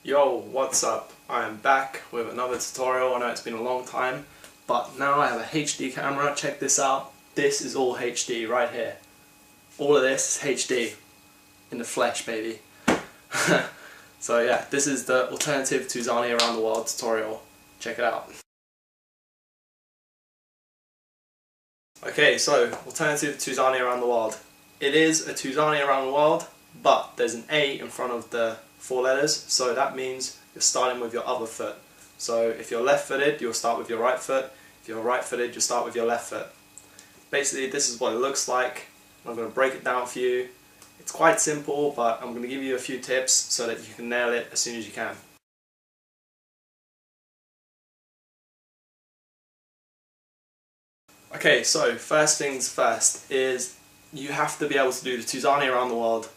Yo, what's up? I am back with another tutorial. I know it's been a long time, but now I have a HD camera. Check this out. This is all HD right here. All of this is HD in the flesh, baby. So yeah, this is the alternative to Zani around the world tutorial. Check it out. Okay, so alternative to Zani around the world. It is a Tuzani around the world, but there's an A in front of the 4 letters, so that means you're starting with your other foot. So if you're left-footed, you'll start with your right foot. If you're right-footed, you'll start with your left foot. Basically, this is what it looks like. I'm going to break it down for you. It's quite simple, but I'm going to give you a few tips so that you can nail it as soon as you can. Okay, so first things first is you have to be able to do the Tuzani around the world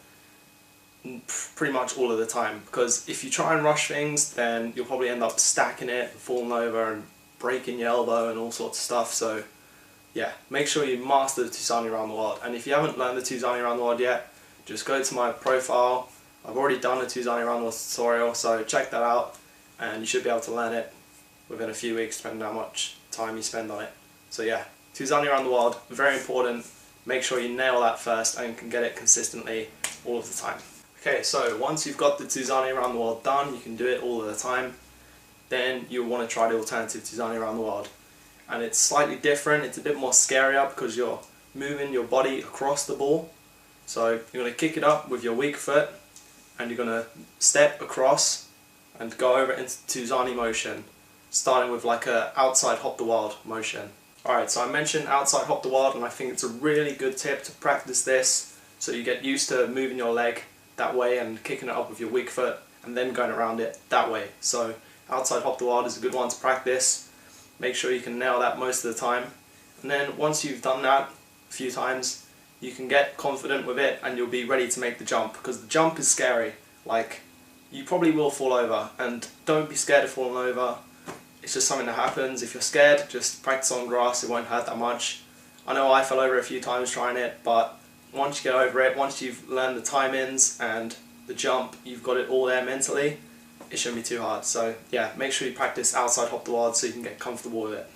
pretty much all of the time, because if you try and rush things, then you'll probably end up stacking it, falling over and breaking your elbow and all sorts of stuff. So yeah, make sure you master the Tuzani around the world. And if you haven't learned the Tuzani around the world yet, just go to my profile. I've already done a Tuzani around the world tutorial, so check that out and you should be able to learn it within a few weeks, depending on how much time you spend on it. So yeah, Tuzani around the world, very important. Make sure you nail that first and can get it consistently all of the time. Okay, so once you've got the Tuzani around the world done, you can do it all of the time, then you'll want to try the alternative Tuzani around the world. And it's slightly different, it's a bit more scarier because you're moving your body across the ball. So you're going to kick it up with your weak foot and you're going to step across and go over into Tuzani motion, starting with like a outside hop the world motion. Alright, so I mentioned outside hop the world, and I think it's a really good tip to practice this so you get used to moving your leg that way and kicking it up with your weak foot and then going around it that way. So outside hop the world is a good one to practice. Make sure you can nail that most of the time, and then once you've done that a few times, you can get confident with it and you'll be ready to make the jump, because the jump is scary. Like, you probably will fall over, and don't be scared of falling over. It's just something that happens. If you're scared, just practice on grass, it won't hurt that much. I know I fell over a few times trying it, but once you get over it, once you've learned the timings and the jump, you've got it all there mentally, it shouldn't be too hard. So yeah, make sure you practice outside hop the world so you can get comfortable with it.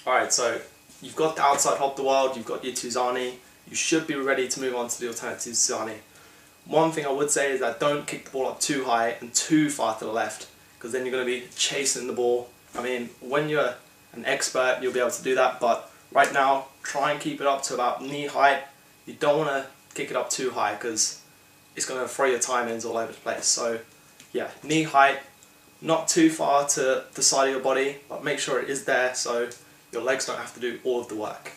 Alright, so you've got the outside hop the world, you've got your Tuzani, you should be ready to move on to the alternative Tuzani. One thing I would say is that don't kick the ball up too high and too far to the left, because then you're going to be chasing the ball. I mean, when you're an expert, you'll be able to do that, but right now, try and keep it up to about knee height. You don't want to kick it up too high because it's going to throw your timings all over the place. So yeah, knee height, not too far to the side of your body, but make sure it is there so your legs don't have to do all of the work.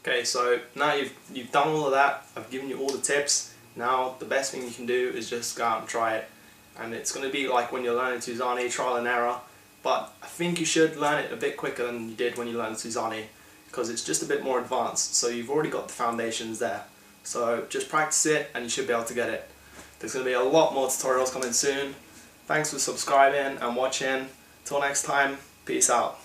Okay, so now you've done all of that, I've given you all the tips. Now the best thing you can do is just go out and try it. And it's going to be like when you're learning Tuzani, trial and error. But I think you should learn it a bit quicker than you did when you learned Tuzani, because it's just a bit more advanced. So you've already got the foundations there. So just practice it and you should be able to get it. There's going to be a lot more tutorials coming soon. Thanks for subscribing and watching. Till next time, peace out.